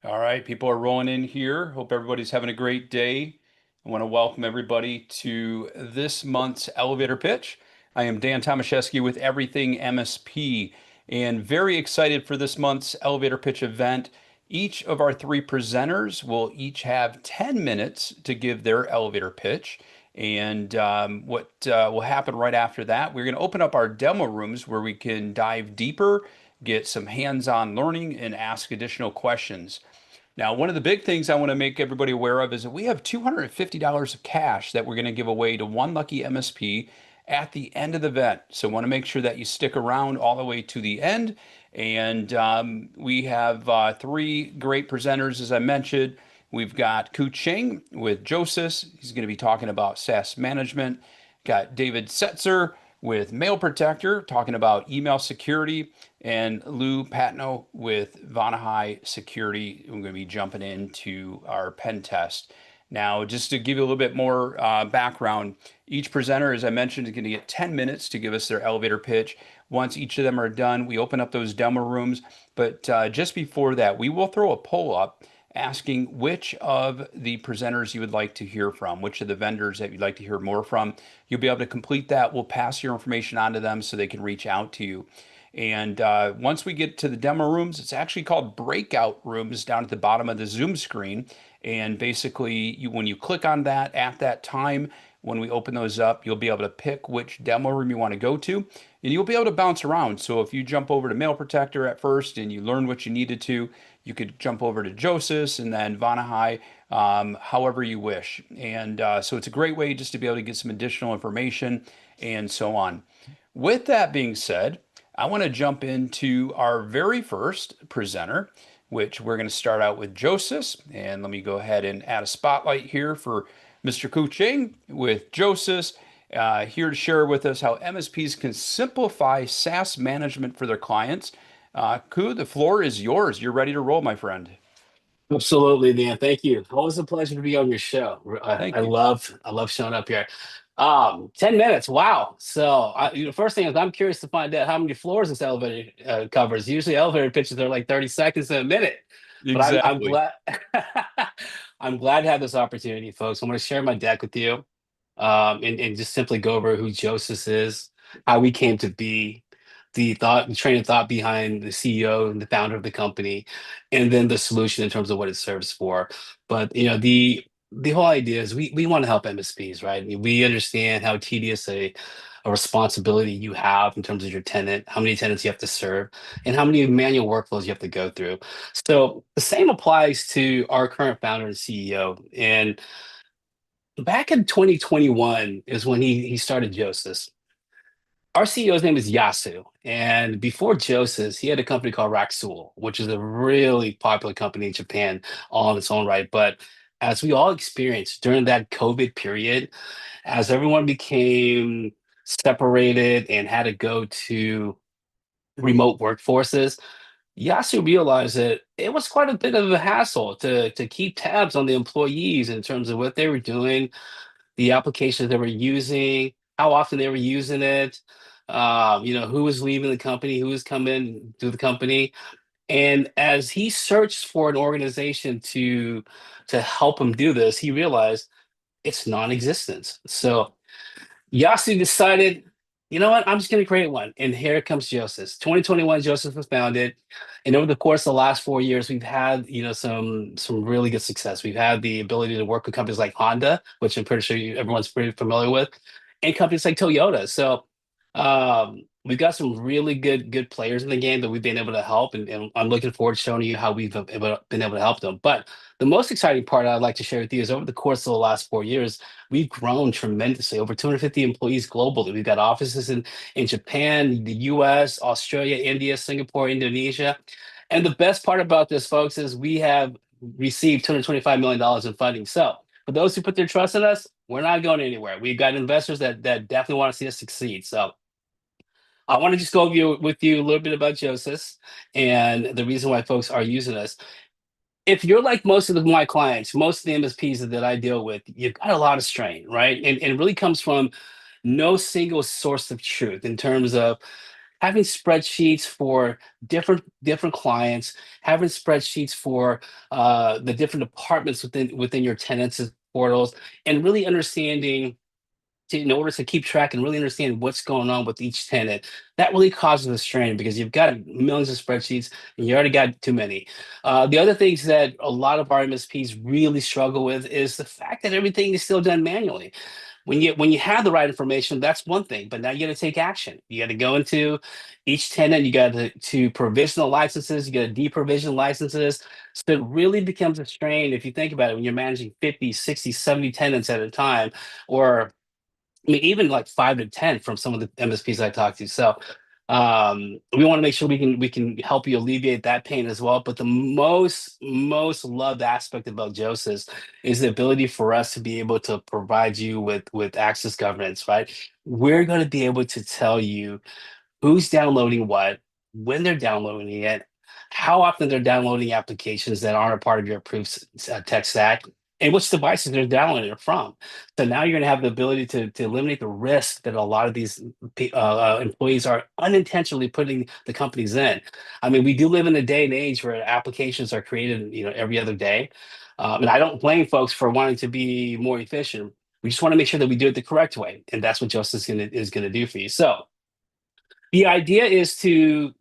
All right, people are rolling in here. Hope everybody's having a great day. I want to welcome everybody to this month's elevator pitch. I am Dan Tomaszewski with Everything MSP and very excited for this month's elevator pitch event. Each of our three presenters will each have 10 minutes to give their elevator pitch. And what will happen right after that, we're going to open up our demo rooms where we can dive deeper, get some hands-on learning, and ask additional questions. Now, one of the big things I want to make everybody aware of is that we have $250 of cash that we're going to give away to one lucky MSP at the end of the event. So, I want to make sure that you stick around all the way to the end. And we have three great presenters, as I mentioned. We've got Ku Ching with Josys. He's going to be talking about SaaS management. Got David Setzer with Mail Protector, talking about email security, and Lou Patno with Vonahai Security. We're going to be jumping into our pen test. Now, just to give you a little bit more background, each presenter, as I mentioned, is going to get 10 minutes to give us their elevator pitch. Once each of them are done, we open up those demo rooms. But just before that, we will throw a poll up asking which of the presenters you would like to hear from, which of the vendors that you'd like to hear more from. You'll be able to complete that. We'll pass your information on to them so they can reach out to you. And once we get to the demo rooms, it's actually called breakout rooms down at the bottom of the Zoom screen. And basically, when you click on that at that time, when we open those up, you'll be able to pick which demo room you want to go to, and you'll be able to bounce around. So if you jump over to Mail Protector at first and you learn what you needed to, you could jump over to Josys and then Vonahai, however you wish. And so it's a great way just to be able to get some additional information and so on. With that being said, I want to jump into our very first presenter, which we're going to start out with Josys. And let me go ahead and add a spotlight here for Mr. Ku Ching with Josys, here to share with us how MSPs can simplify SaaS management for their clients. Ku, the floor is yours. You're ready to roll, my friend. Absolutely, Dan. Thank you. Always a pleasure to be on your show. I Thank you. love I love showing up here. 10 minutes. Wow. So first thing is I'm curious to find out how many floors this elevator covers. Usually elevator pitches are like 30 seconds to a minute. But I'm Exactly. glad I'm glad to have this opportunity, folks. I'm going to share my deck with you, and just simply go over who Joseph is, how we came to be, the train of thought behind the CEO and the founder of the company, and then the solution in terms of what it serves for. But the whole idea is we want to help MSPs, right? I mean, we understand how tedious a responsibility you have in terms of your tenant, how many tenants you have to serve, and how many manual workflows you have to go through. So the same applies to our current founder and CEO. And back in 2021 is when he started Joseph. Our CEO's name is Yasu. And before Joseph, he had a company called Raxul, which is a really popular company in Japan all on its own right. But as we all experienced during that COVID period, as everyone became separated and had to go to remote workforces, Yasu realized that it was quite a bit of a hassle to keep tabs on the employees in terms of what they were doing, the applications they were using, how often they were using it, who was leaving the company, who was coming to the company. And as he searched for an organization to help him do this, he realized it's non-existent. So Yasu decided, you know what, I'm just going to create one. And here comes Joseph. 2021, Joseph was founded. And over the course of the last 4 years, we've had, some really good success. We've had the ability to work with companies like Honda, which I'm pretty sure everyone's pretty familiar with, and companies like Toyota. So we've got some really good players in the game that we've been able to help, and I'm looking forward to showing you how we've been able to help them. But the most exciting part I'd like to share with you is over the course of the last 4 years, we've grown tremendously, over 250 employees globally. We've got offices in Japan, the US, Australia, India, Singapore, Indonesia. And the best part about this, folks, is we have received $225 million in funding. So for those who put their trust in us, we're not going anywhere. We've got investors that definitely want to see us succeed. So I want to just go with you a little bit about Joseph and the reason why folks are using us. If you're like most of my clients, most of the MSPs that I deal with, you've got a lot of strain, right? And it really comes from no single source of truth in terms of having spreadsheets for different clients, having spreadsheets for the different departments within your tenants' portals, and really understanding in order to keep track and really understand what's going on with each tenant, that really causes a strain because you've got millions of spreadsheets and you already got too many. The other things that a lot of our MSPs really struggle with is the fact that everything is still done manually. When you have the right information, that's one thing, but now you got to take action. You got to go into each tenant, you got to provision the licenses, you got to deprovision licenses. So it really becomes a strain if you think about it when you're managing 50, 60, 70 tenants at a time, or I mean, even like 5 to 10 from some of the MSPs I talked to. So we want to make sure we can help you alleviate that pain as well. But the most loved aspect about Joseph is the ability for us to be able to provide you with access governance, right? We're going to be able to tell you who's downloading what, when they're downloading it, how often they're downloading applications that aren't a part of your approved tech stack, and which devices they're downloading it from. So now you're going to have the ability to eliminate the risk that a lot of these employees are unintentionally putting the companies in. I mean, we do live in a day and age where applications are created, every other day. And I don't blame folks for wanting to be more efficient. We just want to make sure that we do it the correct way, and that's what Justice is gonna do for you. So the idea is to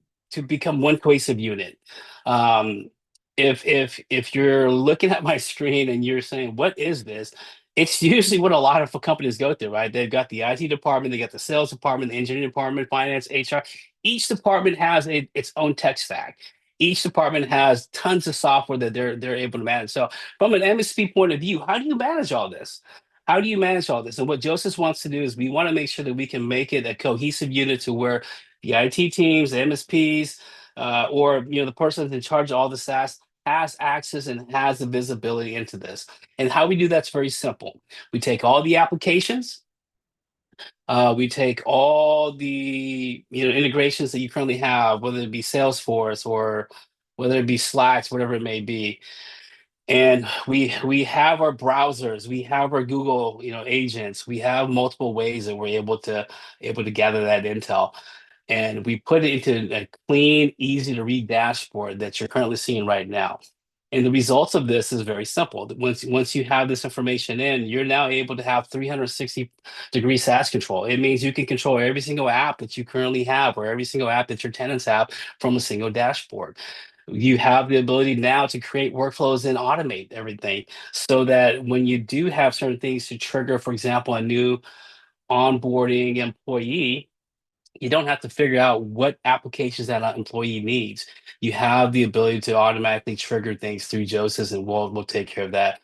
become one cohesive unit. Um, if you're looking at my screen and you're saying, "What is this?" It's usually what a lot of companies go through, right? They've got the IT department, they got the sales department, the engineering department, finance, HR. Each department has its own tech stack. Each department has tons of software that they're able to manage. So, from an MSP point of view, how do you manage all this? How do you manage all this? And what Joseph wants to do is we want to make sure that we can make it a cohesive unit to where the IT teams, the MSPs, or the person that's in charge of all the SaaS has access and has the visibility into this. And how we do that's very simple. We take all the applications, we take all the integrations that you currently have, whether it be Salesforce or whether it be Slacks, whatever it may be, and we have our browsers, we have our Google agents, we have multiple ways that we're able to gather that intel, and we put it into a clean, easy to read dashboard that you're currently seeing right now. And the results of this is very simple. Once you have this information in, you're now able to have 360-degree SaaS control. It means you can control every single app that you currently have or every single app that your tenants have from a single dashboard. You have the ability now to create workflows and automate everything so that when you do have certain things to trigger, for example, a new onboarding employee, you don't have to figure out what applications that employee needs. You have the ability to automatically trigger things through Joseph, and we'll take care of that.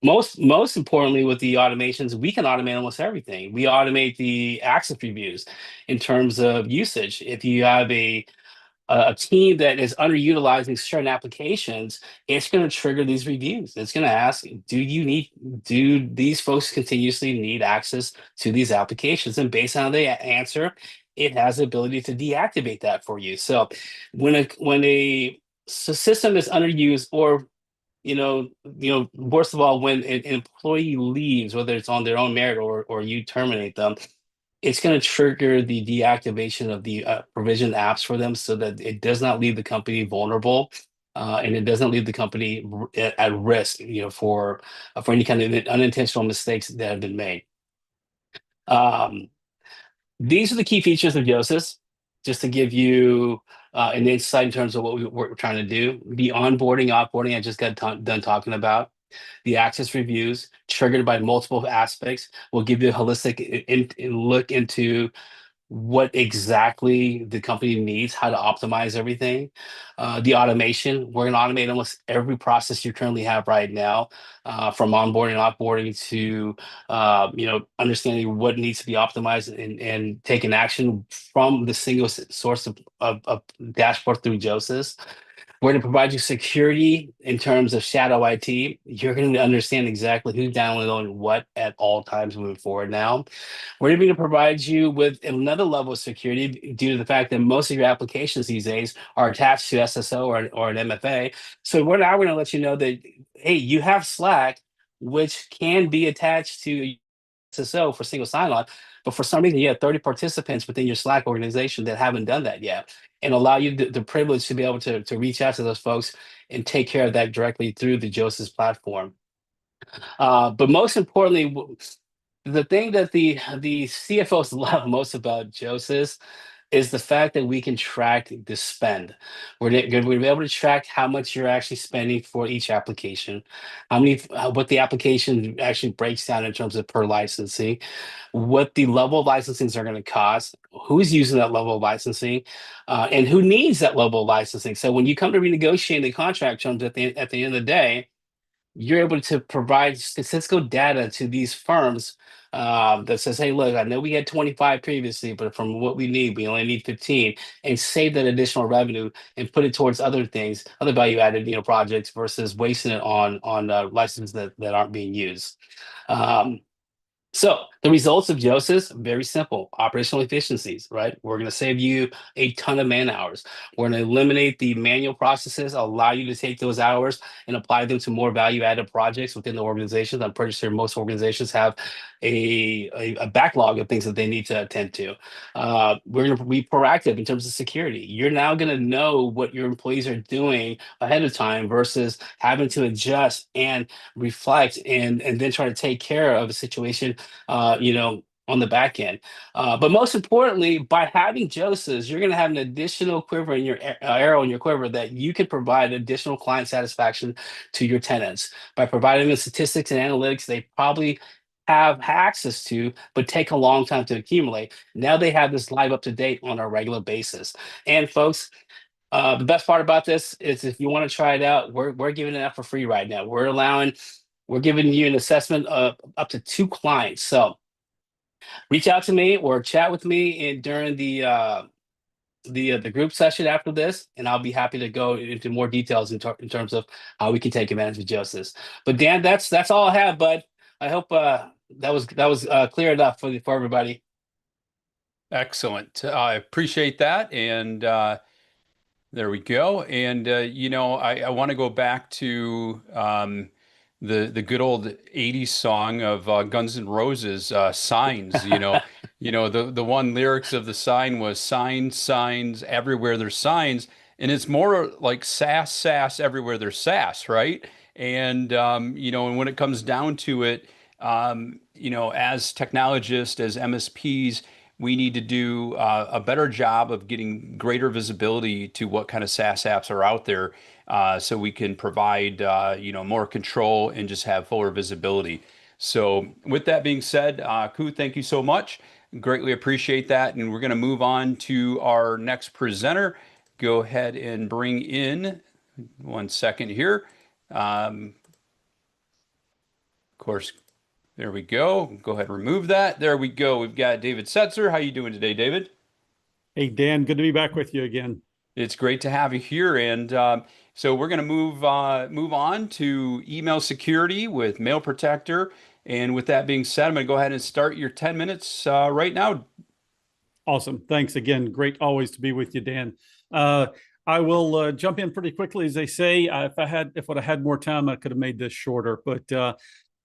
Most importantly, with the automations, we can automate almost everything. We automate the access reviews in terms of usage. If you have a team that is underutilizing certain applications, it's going to trigger these reviews. It's going to ask, do these folks continuously need access to these applications? And based on the answer, it has the ability to deactivate that for you. So when a system is underused, or worst of all, when an employee leaves, whether it's on their own merit or you terminate them, it's going to trigger the deactivation of the provision apps for them so that it does not leave the company vulnerable, and it doesn't leave the company at risk, for any kind of unintentional mistakes that have been made. Um, these are the key features of Yosis, just to give you an insight in terms of what we're trying to do. The onboarding, offboarding, I just got done talking about. The access reviews triggered by multiple aspects will give you a holistic look into what exactly the company needs, how to optimize everything. The automation, we're going to automate almost every process you currently have right now, from onboarding and offboarding to understanding what needs to be optimized and taking action from the single source of dashboard through Joseph. We're going to provide you security in terms of shadow IT. You're going to understand exactly who's downloading what at all times moving forward now. We're going to provide you with another level of security due to the fact that most of your applications these days are attached to SSO or an MFA. So we're now going to let you know that, hey, you have Slack, which can be attached to SSO for single sign-on, but for some reason you have 30 participants within your Slack organization that haven't done that yet, and allow you the privilege to be able to reach out to those folks and take care of that directly through the Josys platform. But most importantly, the thing that the CFOs love most about Josys is the fact that we can track the spend. Going to be able to track how much you're actually spending for each application, what the application actually breaks down in terms of per licensing, what the level of licensings are going to cost, who's using that level of licensing, and who needs that level of licensing. So when you come to renegotiate the contract terms at the end of the day, you're able to provide statistical data to these firms that says, hey, look, I know we had 25 previously, but from what we need, we only need 15, and save that additional revenue and put it towards other things, other value added, projects versus wasting it on licenses that aren't being used. So the results of Josys, very simple: operational efficiencies, right? We're going to save you a ton of man hours. We're going to eliminate the manual processes, allow you to take those hours and apply them to more value-added projects within the organizations. I'm pretty sure most organizations have a backlog of things that they need to attend to. We're going to be proactive in terms of security. You're now going to know what your employees are doing ahead of time versus having to adjust and reflect and then try to take care of a situation, on the back end. But most importantly, by having Josys, you're going to have an additional quiver in your arrow in your quiver that you can provide additional client satisfaction to your tenants by providing the statistics and analytics they probably have access to, but take a long time to accumulate. Now they have this live up to date on a regular basis. And folks, the best part about this is if you want to try it out, we're giving it out for free right now. We're giving you an assessment of up to 2 clients. So reach out to me or chat with me during the group session after this, and I'll be happy to go into more details in terms of how we can take advantage of Josys. But Dan, that's all I have, bud. I hope that was clear enough for everybody. Excellent. I appreciate that. And there we go. And I want to go back to the good old 80s song of Guns N' Roses, Signs. The one lyrics of the sign was signs, signs, everywhere there's signs. And it's more like sass everywhere there's sass, right? And when it comes down to it, as technologists, as MSPs, we need to do a better job of getting greater visibility to what kind of SaaS apps are out there, so we can provide more control and just have fuller visibility. So with that being said, Ku, thank you so much. Greatly appreciate that. And we're going to move on to our next presenter. Go ahead and bring in 1 second here. Of course, there we go. Go ahead and remove that. There we go. We've got David Setzer. How you doing today, David? Hey, Dan, good to be back with you again. It's great to have you here. And so we're going to move on to email security with Mail Protector. And with that being said, I'm going to go ahead and start your 10 minutes right now. Awesome. Thanks again. Great always to be with you, Dan. I will jump in pretty quickly. As they say, if I had more time, I could have made this shorter. But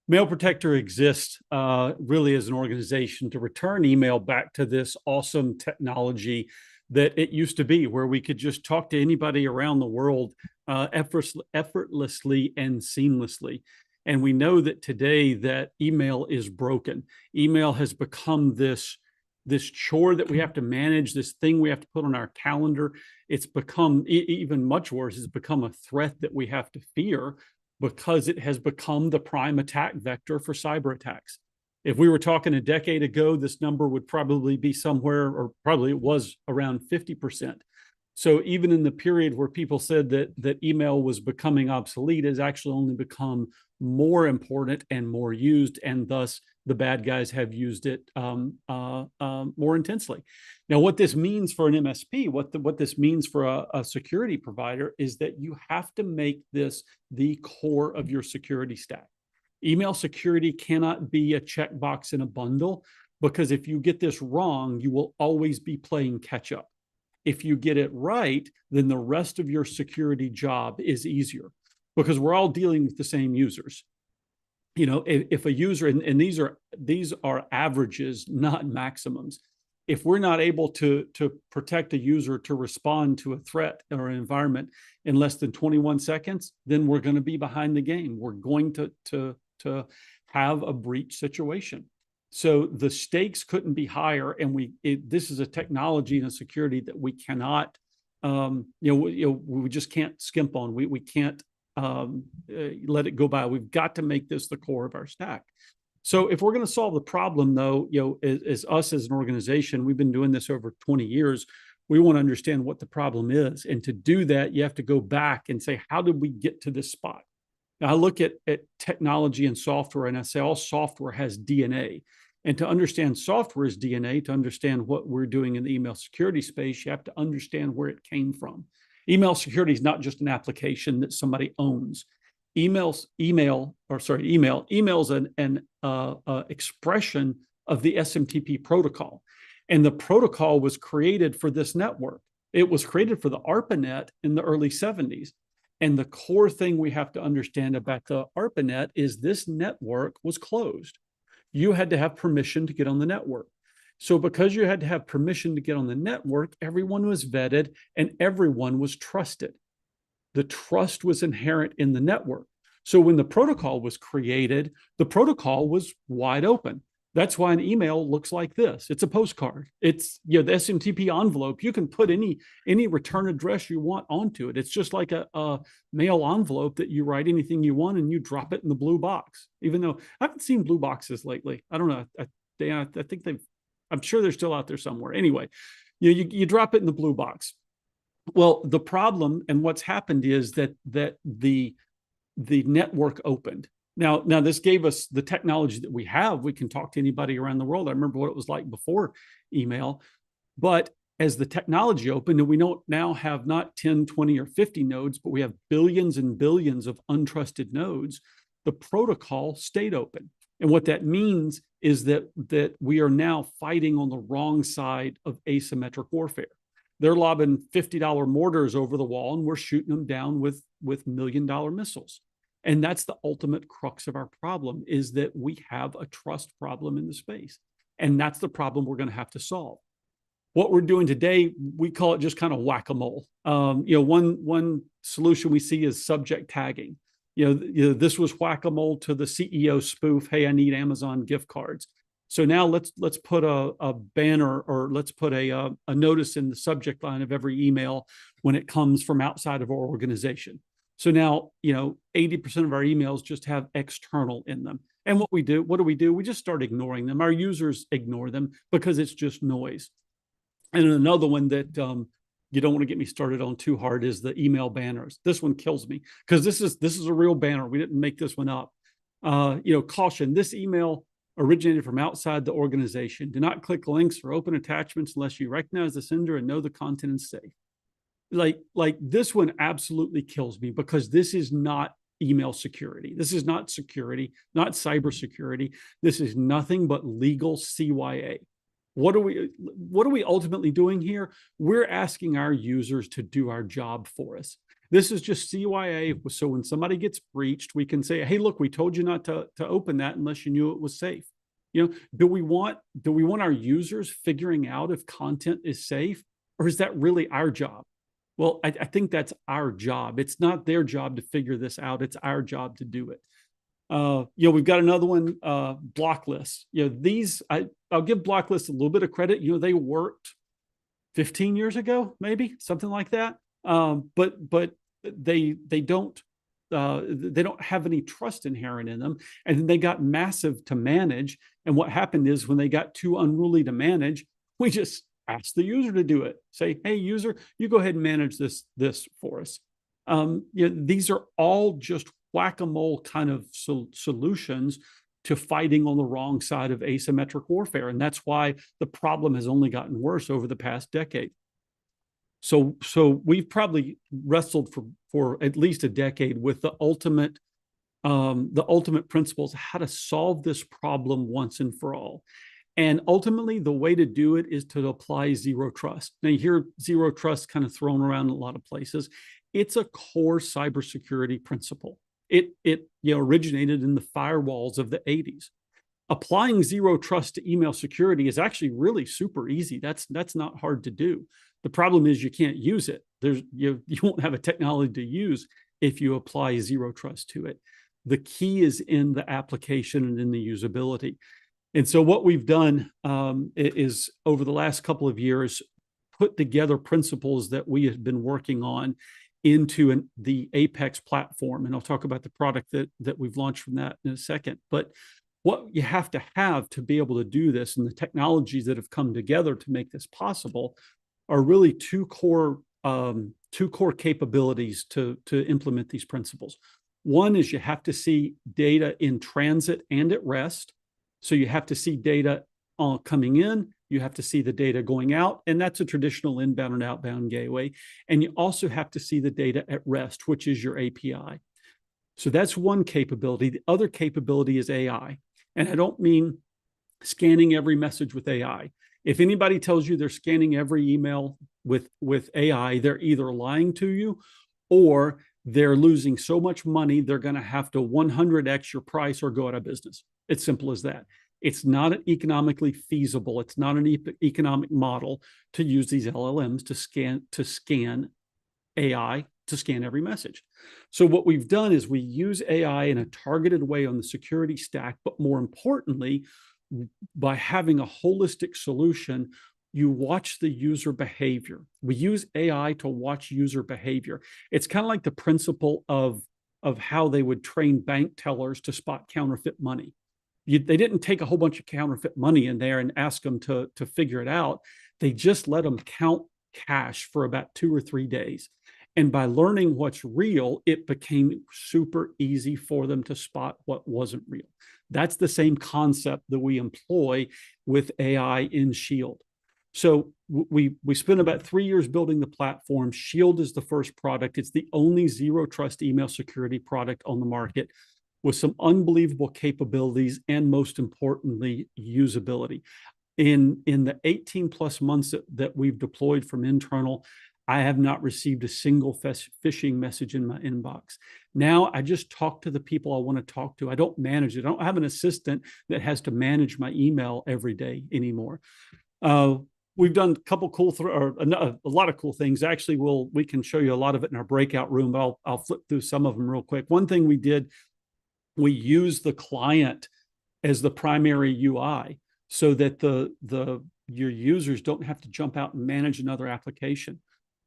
Mail Protector exists really as an organization to return email back to this awesome technology that it used to be, where we could just talk to anybody around the world effortlessly and seamlessly. And we know that today that email is broken. Email has become this chore that we have to manage, this thing we have to put on our calendar. It's become even much worse. It's become a threat that we have to fear, because it has become the prime attack vector for cyber attacks. If we were talking a decade ago, this number would probably be somewhere, or probably it was around 50%. So even in the period where people said that email was becoming obsolete, it has actually only become more important and more used, and thus the bad guys have used it more intensely. Now, what this means for an MSP, what this means for a security provider, is that you have to make this the core of your security stack. Email security cannot be a checkbox in a bundle, because if you get this wrong, you will always be playing catch up. If you get it right, then the rest of your security job is easier, because we're all dealing with the same users. if a user, and these are averages, not maximums. If we're not able to protect a user to respond to a threat or an environment in less than 21 seconds, then we're going to be behind the game. We're going to have a breach situation. So the stakes couldn't be higher, and this is a technology and a security that we cannot, we just can't skimp on. We can't let it go by. We've got to make this the core of our stack. So if we're going to solve the problem, though, as us as an organization, we've been doing this over 20 years. We want to understand what the problem is. And to do that, you have to go back and say, how did we get to this spot? Now, I look at technology and software, and I say all software has DNA. And to understand software's DNA, to understand what we're doing in the email security space, you have to understand where it came from. Email security is not just an application that somebody owns. Email is an expression of the SMTP protocol. And the protocol was created for this network. It was created for the ARPANET in the early 70s. And the core thing we have to understand about the ARPANET is this network was closed. You had to have permission to get on the network. So because you had to have permission to get on the network, everyone was vetted and everyone was trusted. The trust was inherent in the network. So when the protocol was created, the protocol was wide open. That's why an email looks like this. It's a postcard. It's the SMTP envelope. You can put any return address you want onto it. It's just like a mail envelope that you write anything you want and you drop it in the blue box. Even though I haven't seen blue boxes lately. I don't know. I think I'm sure they're still out there somewhere. Anyway, you drop it in the blue box. Well, the problem and what's happened is that the network opened. Now this gave us the technology that we have. We can talk to anybody around the world. I remember what it was like before email. But as the technology opened, and we don't now have not 10, 20, or 50 nodes, but we have billions and billions of untrusted nodes, the protocol stayed open. And what that means is that we are now fighting on the wrong side of asymmetric warfare. They're lobbing $50 mortars over the wall, and we're shooting them down with $1 million missiles. And that's the ultimate crux of our problem, is that we have a trust problem in the space. And that's the problem we're going to have to solve. What we're doing today, we call it just kind of whack-a-mole. One solution we see is subject tagging. This was whack-a-mole to the CEO spoof, hey, I need Amazon gift cards. So now let's put a banner, or let's put a notice in the subject line of every email when it comes from outside of our organization. So now, 80% of our emails just have external in them. And what do we do? We just start ignoring them. Our users ignore them because it's just noise. And another one that you don't want to get me started on too hard is the email banners. This one kills me because this is a real banner. We didn't make this one up. Caution, this email originated from outside the organization. Do not click links or open attachments unless you recognize the sender and know the content is safe. Like this one absolutely kills me because this is not email security. This is not security, not cybersecurity. This is nothing but legal CYA. What are we ultimately doing here? We're asking our users to do our job for us. This is just CYA. So when somebody gets breached, we can say, hey, look, we told you not to open that unless you knew it was safe. Do we want our users figuring out if content is safe, or is that really our job? Well, I think that's our job. It's not their job to figure this out. It's our job to do it. We've got another one, block lists. I'll give block lists a little bit of credit. They worked 15 years ago, maybe something like that. But they don't have any trust inherent in them, and then they got massive to manage. And what happened is when they got too unruly to manage, we just ask the user to do it. Say, hey, user, you go ahead and manage this for us. These are all just whack-a-mole kind of solutions to fighting on the wrong side of asymmetric warfare. And that's why the problem has only gotten worse over the past decade. So we've probably wrestled for at least a decade with the ultimate principles of how to solve this problem once and for all. And ultimately, the way to do it is to apply zero trust. Now, you hear zero trust kind of thrown around in a lot of places. It's a core cybersecurity principle. It originated in the firewalls of the 80s. Applying zero trust to email security is actually really super easy. That's not hard to do. The problem is you can't use it. You won't have a technology to use if you apply zero trust to it. The key is in the application and in the usability. And so what we've done is over the last couple of years, put together principles that we have been working on into the Apex platform. And I'll talk about the product that we've launched from that in a second. But what you have to be able to do this, and the technologies that have come together to make this possible, are really two core capabilities to implement these principles. One is you have to see data in transit and at rest. So you have to see data coming in, you have to see the data going out, and that's a traditional inbound and outbound gateway. And you also have to see the data at rest, which is your API. So that's one capability. The other capability is AI. And I don't mean scanning every message with AI. If anybody tells you they're scanning every email with AI, they're either lying to you or they're losing so much money, they're going to have to 100x your price or go out of business. It's simple as that. It's not economically feasible. It's not an economic model to use these LLMs to scan AI, to scan every message. So what we've done is we use AI in a targeted way on the security stack, but more importantly, by having a holistic solution, you watch the user behavior. We use AI to watch user behavior. It's kind of like the principle of how they would train bank tellers to spot counterfeit money. They didn't take a whole bunch of counterfeit money in there and ask them to figure it out. They just let them count cash for about 2 or 3 days. And by learning what's real, it became super easy for them to spot what wasn't real. That's the same concept that we employ with AI in Shield. So we spent about 3 years building the platform. Shield is the first product. It's the only zero trust email security product on the market, with some unbelievable capabilities and, most importantly, usability. In the 18 plus months that we've deployed from internal, I have not received a single phishing message in my inbox. Now I just talk to the people I want to talk to. I don't manage it. I don't have an assistant that has to manage my email every day anymore. We've done a couple cool, a lot of cool things. Actually, we can show you a lot of it in our breakout room, but I'll flip through some of them real quick. One thing we did, we used the client as the primary UI so that your users don't have to jump out and manage another application.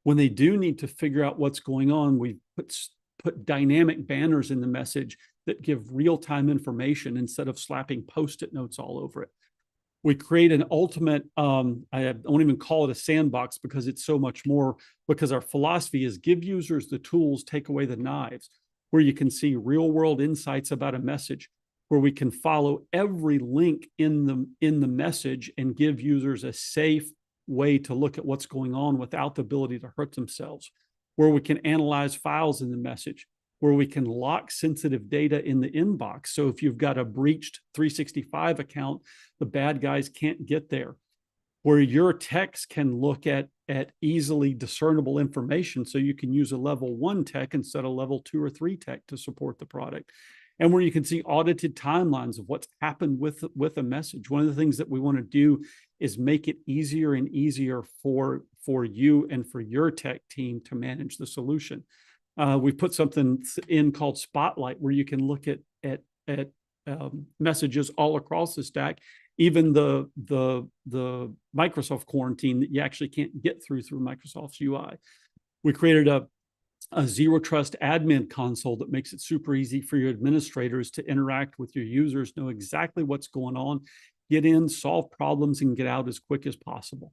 When they do need to figure out what's going on, we put dynamic banners in the message that give real-time information instead of slapping Post-it notes all over it. We create an ultimate, I won't even call it a sandbox because it's so much more, because our philosophy is give users the tools, take away the knives, where you can see real-world insights about a message, where we can follow every link in the message and give users a safe way to look at what's going on without the ability to hurt themselves, where we can analyze files in the message, where we can lock sensitive data in the inbox. So if you've got a breached 365 account, the bad guys can't get there, where your techs can look at easily discernible information so you can use a level 1 tech instead of level 2 or 3 tech to support the product. And where you can see audited timelines of what's happened with a message. One of the things that we want to do is make it easier and easier for you and for your tech team to manage the solution. We put something in called Spotlight, where you can look at messages all across the stack, even the Microsoft quarantine that you actually can't get through Microsoft's UI. We created a zero trust admin console that makes it super easy for your administrators to interact with your users, know exactly what's going on, get in, solve problems, and get out as quick as possible.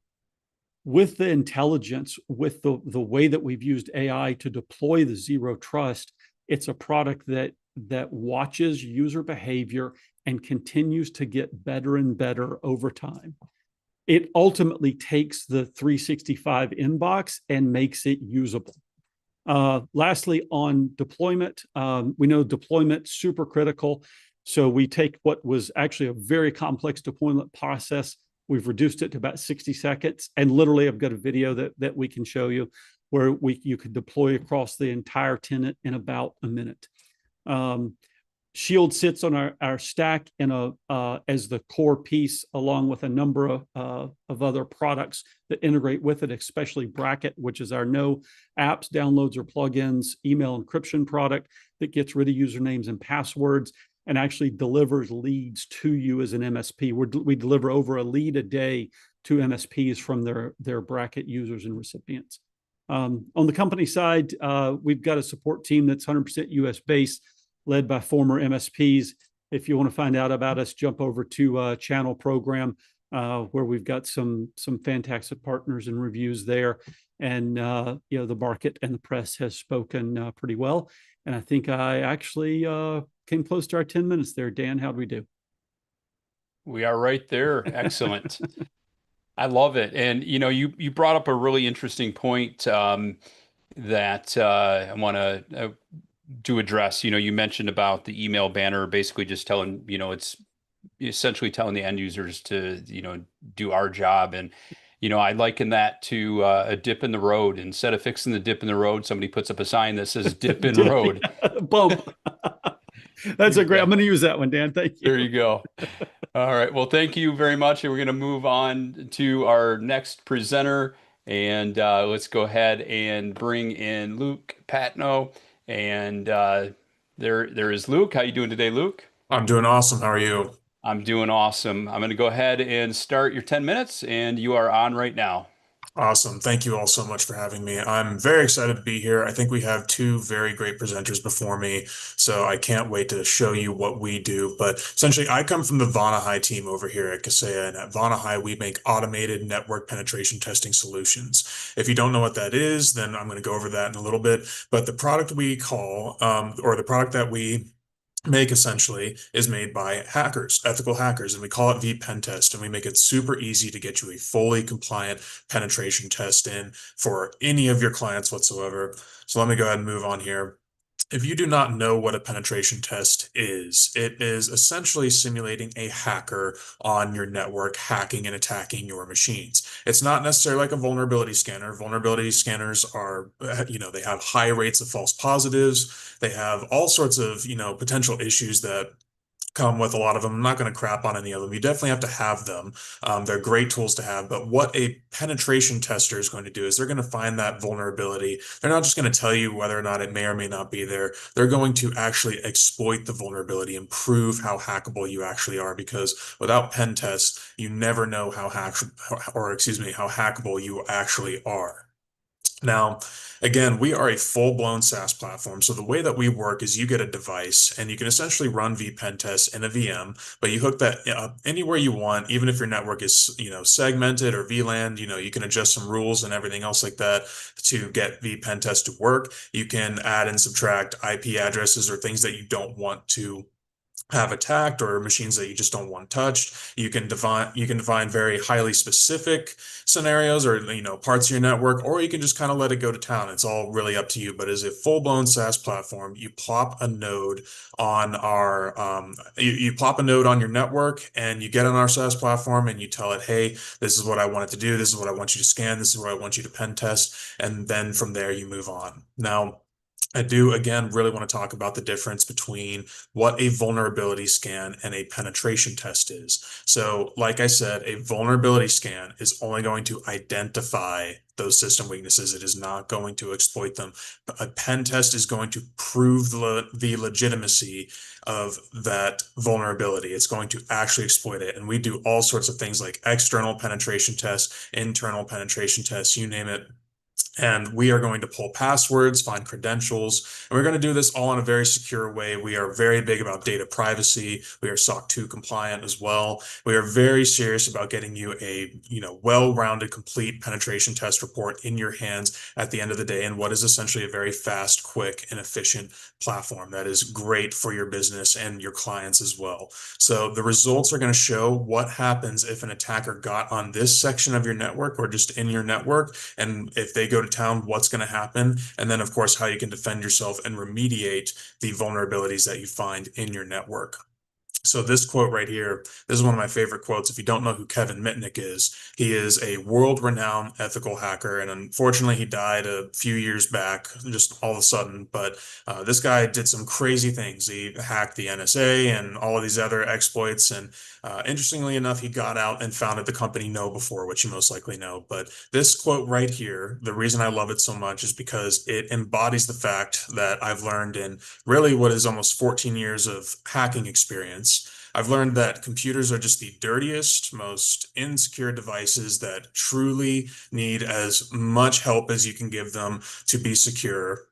With the intelligence, with the way that we've used AI to deploy the zero trust, it's a product that watches user behavior and continues to get better and better over time. It ultimately takes the 365 inbox and makes it usable. Lastly, on deployment, we know deployment super critical. So we take what was actually a very complex deployment process. We've reduced it to about 60 seconds. And literally, I've got a video that we can show you where you could deploy across the entire tenant in about a minute. Shield sits on our stack in as the core piece, along with a number of other products that integrate with it, especially Bracket, which is our no apps, downloads, or plugins email encryption product that gets rid of usernames and passwords and actually delivers leads to you as an MSP. We deliver over a lead a day to MSPs from their Bracket users and recipients. On the company side, we've got a support team that's 100% US based, led by former MSPs. If you want to find out about us, jump over to Channel Program, where we've got some fantastic partners and reviews there. And the market and the press has spoken pretty well. And I think I actually came close to our 10 minutes there. Dan, how'd we do? We are right there. Excellent. I love it. And you brought up a really interesting point that I want to address. You mentioned about the email banner, basically just telling, it's essentially telling the end users to, do our job. And, I liken that to a dip in the road. Instead of fixing the dip in the road, somebody puts up a sign that says dip in road. Bump. That's a great, I'm going to use that one, Dan. Thank you. There you go. All right. Well, thank you very much. And we're going to move on to our next presenter. And let's go ahead and bring in Luke Patno. And there is Luke. How you doing today, Luke? I'm doing awesome. How are you? I'm doing awesome. I'm going to go ahead and start your 10 minutes, and you are on right now. Awesome. Thank you all so much for having me. I'm very excited to be here. I think we have two very great presenters before me, so I can't wait to show you what we do. But essentially, I come from the Vonahai team over here at Kaseya, and at Vonahai, we make automated network penetration testing solutions. If you don't know what that is, then I'm going to go over that in a little bit. But the product we call, or the product that we make essentially is made by hackers, ethical hackers, and we call it vPenTest, and we make it super easy to get you a fully compliant penetration test in for any of your clients whatsoever. So let me go ahead and move on here. If you do not know what a penetration test is, it is essentially simulating a hacker on your network, hacking and attacking your machines. It's not necessarily like a vulnerability scanner. Vulnerability scanners are, they have high rates of false positives. They have all sorts of, potential issues that come with a lot of them. I'm not going to crap on any of them. You definitely have to have them. They're great tools to have. But what a penetration tester is going to do is they're going to find that vulnerability. They're not just going to tell you whether or not it may or may not be there. They're going to actually exploit the vulnerability and prove how hackable you actually are, because without pen tests, you never know how hackable you actually are. Now, again, we are a full-blown SaaS platform. So the way that we work is you get a device and you can essentially run vPenTest in a VM, but you hook that up anywhere you want, even if your network is, segmented or VLAN, you can adjust some rules and everything else like that to get vPenTest to work. You can add and subtract IP addresses or things that you don't want to have attacked, or machines that you just don't want touched. You can define very highly specific scenarios or parts of your network, or you can just kind of let it go to town. It's all really up to you. But as a full-blown SaaS platform, you plop a node on you plop a node on your network, and you get on our SaaS platform and you tell it, hey, this is what I want it to do, this is what I want you to scan, this is what I want you to pen test, and then from there you move on. Now, I do, again, really want to talk about the difference between what a vulnerability scan and a penetration test is. So, like I said, a vulnerability scan is only going to identify those system weaknesses. It is not going to exploit them. A pen test is going to prove the legitimacy of that vulnerability. It's going to actually exploit it. And we do all sorts of things like external penetration tests, internal penetration tests, you name it. And we are going to pull passwords, find credentials, and we're going to do this all in a very secure way. We are very big about data privacy. We are SOC 2 compliant as well. We are very serious about getting you a well-rounded, complete penetration test report in your hands at the end of the day, and what is essentially a very fast, quick, and efficient platform that is great for your business and your clients as well. So the results are going to show what happens if an attacker got on this section of your network or just in your network, and if they go to town, what's going to happen, and then of course how you can defend yourself and remediate the vulnerabilities that you find in your network. So this quote right here, this is one of my favorite quotes. If you don't know who Kevin Mitnick is, he is a world-renowned ethical hacker, and unfortunately, he died a few years back, just all of a sudden. But this guy did some crazy things. He hacked the NSA and all of these other exploits. And interestingly enough, he got out and founded the company KnowBe4, which you most likely know. But this quote right here, the reason I love it so much is because it embodies the fact that I've learned in really what is almost 14 years of hacking experience. I've learned that computers are just the dirtiest, most insecure devices that truly need as much help as you can give them to be secure.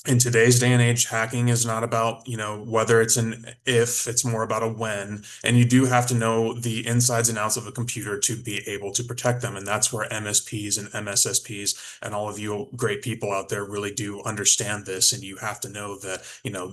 In today's day and age, hacking is not about, whether it's an if, it's more about a when. And you do have to know the insides and outs of a computer to be able to protect them. And that's where MSPs and MSSPs and all of you great people out there really do understand this. And you have to know that,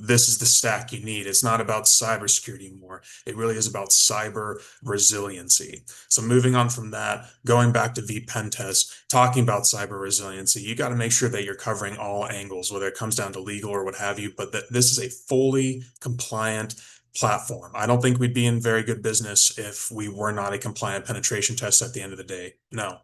this is the stack you need. It's not about cybersecurity anymore. It really is about cyber resiliency. So moving on from that, going back to vPentest, talking about cyber resiliency, you got to make sure that you're covering all angles, whether it comes down to legal or what have you, but that this is a fully compliant platform. I don't think we'd be in very good business if we were not a compliant penetration test at the end of the day. No.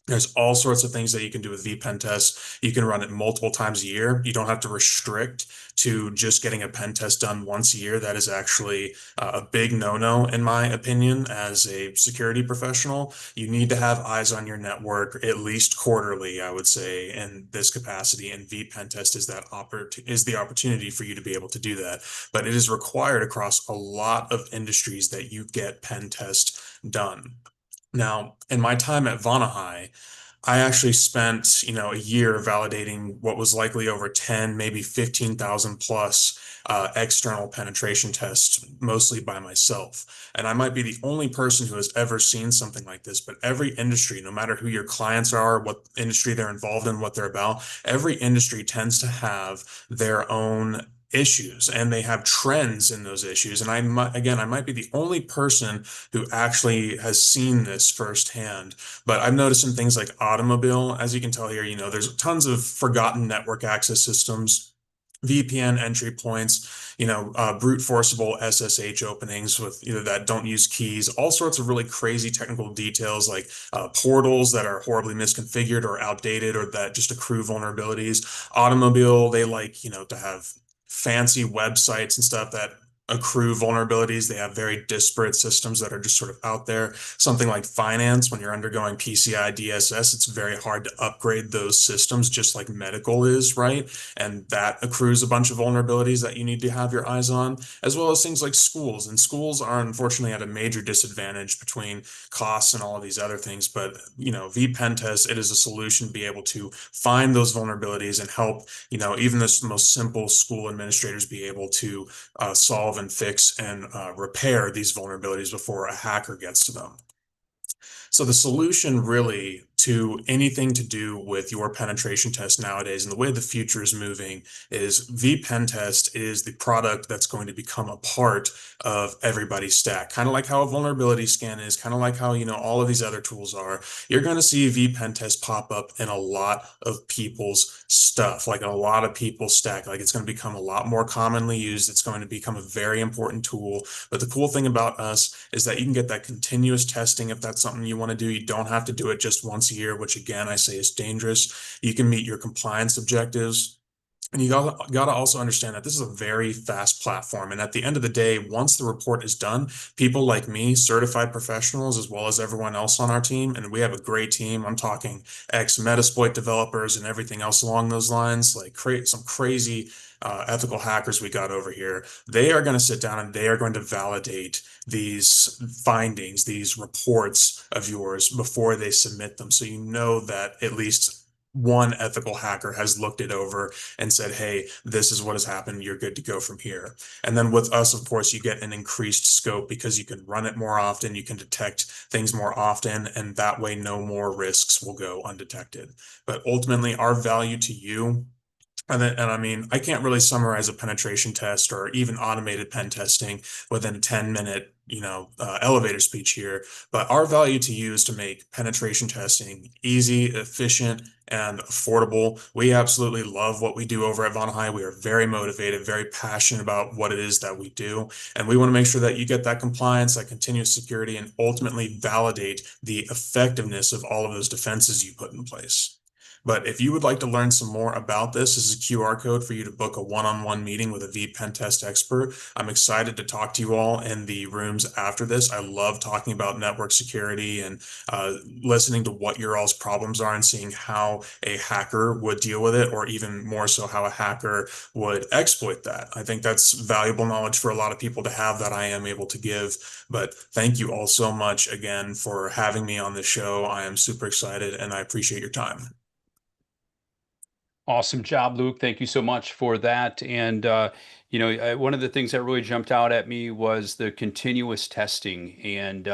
There's all sorts of things that you can do with vPentest. You can run it multiple times a year. You don't have to restrict to just getting a pen test done once a year. That is actually a big no-no, in my opinion, as a security professional. You need to have eyes on your network at least quarterly, I would say, in this capacity. And vPentest is the opportunity for you to be able to do that. But it is required across a lot of industries that you get pen test done. Now, in my time at Vonahai, I actually spent, a year validating what was likely over 10, maybe 15,000 plus external penetration tests, mostly by myself. And I might be the only person who has ever seen something like this, but every industry, no matter who your clients are, what industry they're involved in, what they're about, every industry tends to have their own issues, and they have trends in those issues. And I might be the only person who actually has seen this firsthand, but I've noticed in things like automobile, as you can tell here, there's tons of forgotten network access systems, VPN entry points, brute forceable SSH openings with that don't use keys, all sorts of really crazy technical details like portals that are horribly misconfigured or outdated or that just accrue vulnerabilities. Automobile, they like, to have fancy websites and stuff that accrue vulnerabilities. They have very disparate systems that are just sort of out there. Something like finance, when you're undergoing PCI DSS, it's very hard to upgrade those systems, just like medical is, right? And that accrues a bunch of vulnerabilities that you need to have your eyes on, as well as things like schools. And schools are unfortunately at a major disadvantage between costs and all of these other things. But, vPentest, it is a solution to be able to find those vulnerabilities and help, even the most simple school administrators be able to solve and fix and repair these vulnerabilities before a hacker gets to them. So the solution really to anything to do with your penetration test nowadays and the way the future is moving is vPentest is the product that's going to become a part of everybody's stack. Kind of like how a vulnerability scan is, kind of like how, all of these other tools are. You're going to see vPentest pop up in a lot of people's stuff, like a lot of people's stack. Like it's going to become a lot more commonly used. It's going to become a very important tool. But the cool thing about us is that you can get that continuous testing if that's something you want to do. You don't have to do it just once a year, which again, I say is dangerous. You can meet your compliance objectives. And you got to also understand that this is a very fast platform. And at the end of the day, once the report is done, people like me, certified professionals, as well as everyone else on our team, and we have a great team. I'm talking ex-Metasploit developers and everything else along those lines, like some crazy ethical hackers we got over here. They are going to sit down and they are going to validate these findings, these reports of yours before they submit them. So you know that at least one ethical hacker has looked it over and said, hey, this is what has happened. You're good to go from here. And then with us, of course, you get an increased scope because you can run it more often. You can detect things more often. And that way, no more risks will go undetected. But ultimately, our value to you, and I mean, I can't really summarize a penetration test or even automated pen testing within a 10-minute, elevator speech here. But our value to you is to make penetration testing easy, efficient, and affordable. We absolutely love what we do over at Vonhai. We are very motivated, very passionate about what it is that we do. And we want to make sure that you get that compliance, that continuous security, and ultimately validate the effectiveness of all of those defenses you put in place. But if you would like to learn some more about this, this is a QR code for you to book a one-on-one meeting with a vPentest expert. I'm excited to talk to you all in the rooms after this. I love talking about network security and listening to what your all's problems are and seeing how a hacker would deal with it, or even more so, how a hacker would exploit that. I think that's valuable knowledge for a lot of people to have that I am able to give. But thank you all so much again for having me on this show. I am super excited and I appreciate your time. Awesome job, Luke. Thank you so much for that. And, one of the things that really jumped out at me was the continuous testing. And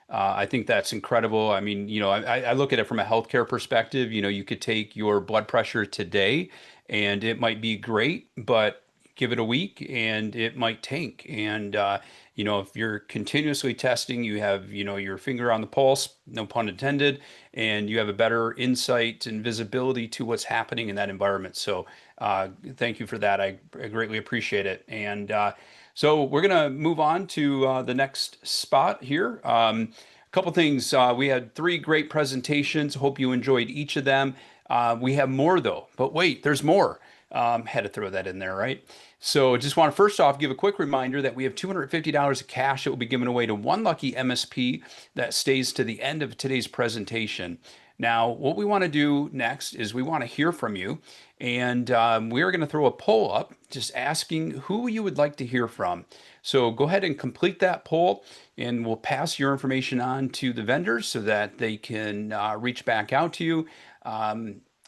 I think that's incredible. I mean, I look at it from a healthcare perspective. You could take your blood pressure today and it might be great, but give it a week and it might tank. And, if you're continuously testing, you have, your finger on the pulse, no pun intended, and you have a better insight and visibility to what's happening in that environment. So thank you for that. I greatly appreciate it. And so we're going to move on to the next spot here. A couple things. We had 3 great presentations. Hope you enjoyed each of them. We have more though, but wait, there's more. Had to throw that in there, right? So just want to first off give a quick reminder that we have $250 of cash that will be given away to one lucky MSP that stays to the end of today's presentation. Now, what we want to do next is we want to hear from you, and we are going to throw a poll up just asking who you would like to hear from. So go ahead and complete that poll, and we'll pass your information on to the vendors so that they can reach back out to you.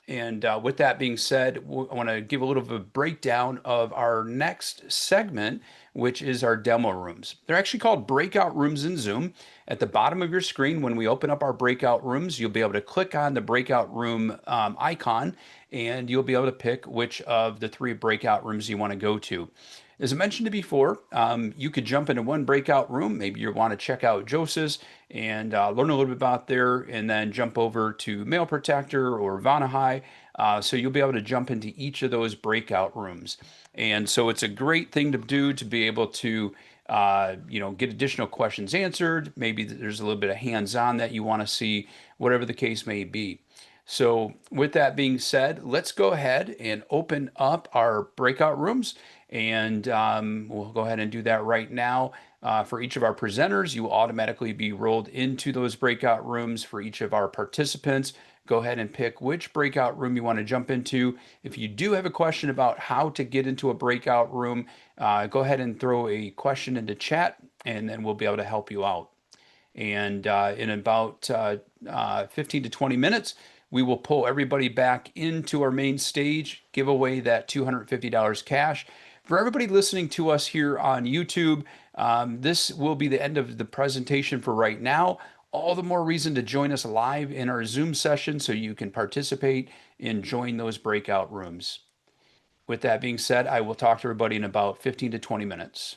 And with that being said, I want to give a little bit of a breakdown of our next segment, which is our demo rooms. They're actually called breakout rooms in Zoom. At the bottom of your screen, when we open up our breakout rooms, you'll be able to click on the breakout room icon, and you'll be able to pick which of the 3 breakout rooms you want to go to. As I mentioned before, you could jump into one breakout room. Maybe you want to check out Josys and learn a little bit about there, and then jump over to Mail Protector or Vonhai. So you'll be able to jump into each of those breakout rooms. And so it's a great thing to do to be able to get additional questions answered. Maybe there's a little bit of hands-on that you want to see, whatever the case may be. So with that being said, let's go ahead and open up our breakout rooms. And we'll go ahead and do that right now. For each of our presenters, you will automatically be rolled into those breakout rooms. For each of our participants, go ahead and pick which breakout room you want to jump into. If you do have a question about how to get into a breakout room, go ahead and throw a question into chat, and then we'll be able to help you out. And in about 15 to 20 minutes, we will pull everybody back into our main stage, give away that $250 cash. For everybody listening to us here on YouTube, this will be the end of the presentation for right now. All the more reason to join us live in our Zoom session so you can participate and join those breakout rooms. With that being said, I will talk to everybody in about 15 to 20 minutes.